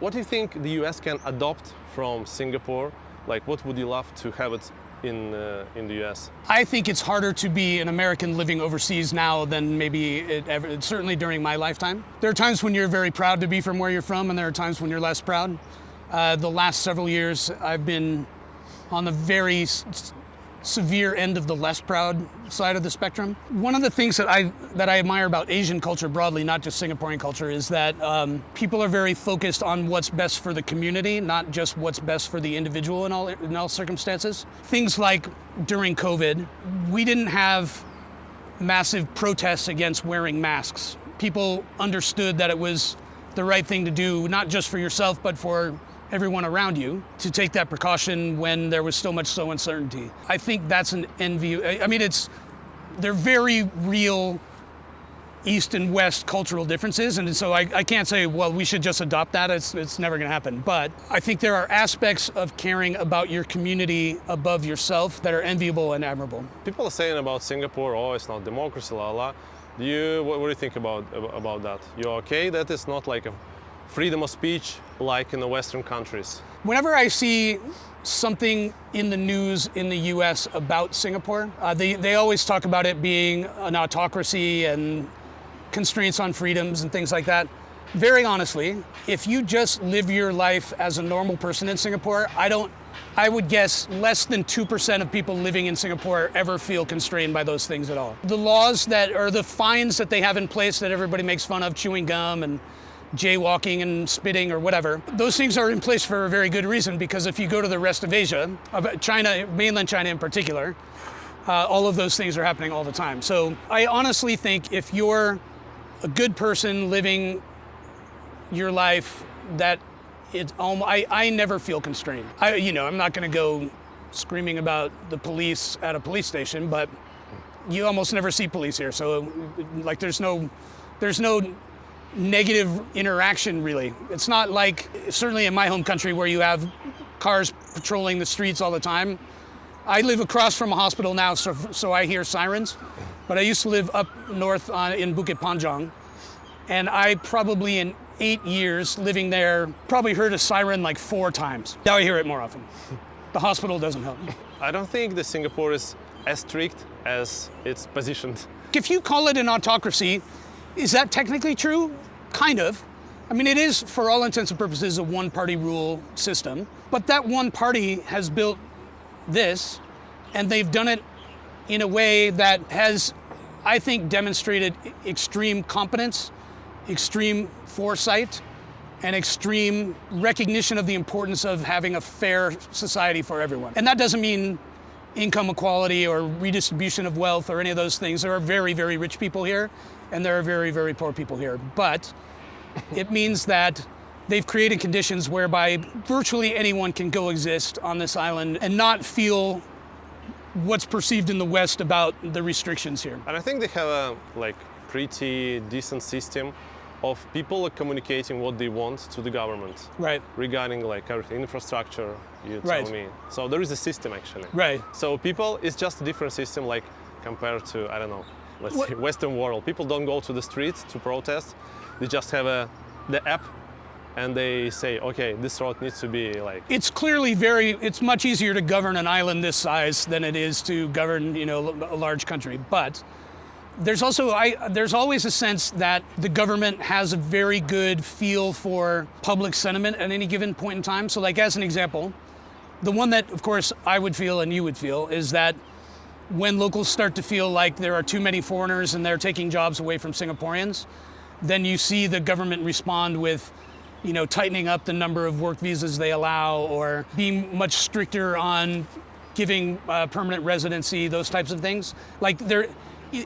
What do you think the US can adopt from Singapore? Like, what would you love to have it in the US? I think it's harder to be an American living overseas now than maybe it ever, certainly during my lifetime. There are times when you're very proud to be from where you're from, and there are times when you're less proud. The last several years, I've been on the very severe end of the less proud side of the spectrum. One of the things that I admire about Asian culture broadly, not just Singaporean culture, is that people are very focused on what's best for the community, not just what's best for the individual in all circumstances. Things like during COVID, we didn't have massive protests against wearing masks. People understood that it was the right thing to do, not just for yourself, but for everyone around you, to take that precaution when there was so uncertainty. I think that's an envy. I mean, they're very real East and West cultural differences, and so I can't say, well, we should just adopt that. It's never going to happen. But I think there are aspects of caring about your community above yourself that are enviable and admirable. People are saying about Singapore, oh, it's not democracy, la la. What do you think about that? You're okay that it's not like a freedom of speech like in the Western countries? Whenever I see something in the news in the US about Singapore, they always talk about it being an autocracy and constraints on freedoms and things like that. Very honestly, if you just live your life as a normal person in Singapore, I would guess less than 2% of people living in Singapore ever feel constrained by those things at all. The laws or the fines that they have in place that everybody makes fun of, chewing gum and jaywalking and spitting or whatever, those things are in place for a very good reason, because if you go to the rest of Asia, China, mainland China in particular, all of those things are happening all the time. So I honestly think if you're a good person living your life, that I never feel constrained. I'm not going to go screaming about the police at a police station, but you almost never see police here. So like there's no negative interaction, really. It's not like, certainly in my home country, where you have cars patrolling the streets all the time. I live across from a hospital now, so I hear sirens, but I used to live up north in Bukit Panjang, and I probably in 8 years living there probably heard a siren like 4 times. Now I hear it more often. The hospital doesn't help. I don't think that Singapore is as strict as it's positioned. If you call it an autocracy, is that technically true? Kind of. I mean, it is, for all intents and purposes, a one-party rule system. But that one party has built this, and they've done it in a way that has, I think, demonstrated extreme competence, extreme foresight, and extreme recognition of the importance of having a fair society for everyone. And that doesn't mean income equality or redistribution of wealth or any of those things. There are very, very rich people here, and there are very, very poor people here. But it means that they've created conditions whereby virtually anyone can go exist on this island and not feel what's perceived in the West about the restrictions here. And I think they have a pretty decent system of people communicating what they want to the government. Right. Regarding everything, infrastructure, you tell me. So there is a system actually. Right. So people, it's just a different system compared to, I don't know, let's say Western world. People don't go to the streets to protest. They just have the app and they say, okay, this road needs to be It's clearly it's much easier to govern an island this size than it is to govern, a large country. But there's also, there's always a sense that the government has a very good feel for public sentiment at any given point in time. So as an example, the one that, of course, I would feel and you would feel is that when locals start to feel like there are too many foreigners and they're taking jobs away from Singaporeans, then you see the government respond with, tightening up the number of work visas they allow, or being much stricter on giving permanent residency, those types of things.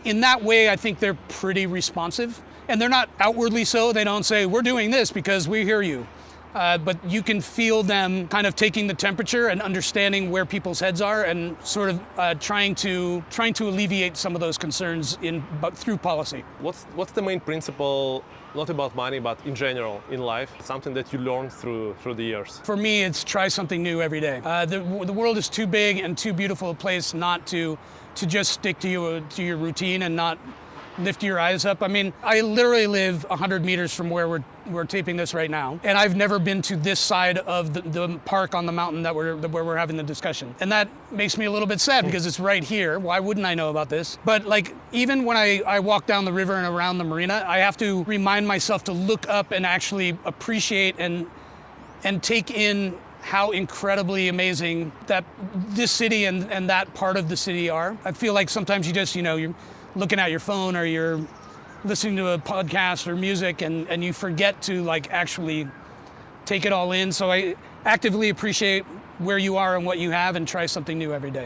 In that way, I think they're pretty responsive. And they're not outwardly so. They don't say, we're doing this because we hear you. But you can feel them kind of taking the temperature and understanding where people's heads are and sort of trying to alleviate some of those concerns through policy. What's the main principle, not about money, but in general in life, something that you learned through the years? For me, it's try something new every day. The world is too big and too beautiful a place not to just stick to your routine and not lift your eyes up. I mean, I literally live 100 meters from where we're taping this right now, and I've never been to this side of the park on the mountain where we're having the discussion. And that makes me a little bit sad because it's right here. Why wouldn't I know about this? But like, even when I walk down the river and around the marina, I have to remind myself to look up and actually appreciate and take in how incredibly amazing that this city and that part of the city are. I feel like sometimes you just, you're looking at your phone or you're listening to a podcast or music and you forget to like actually take it all in. So I actively appreciate where you are and what you have and try something new every day.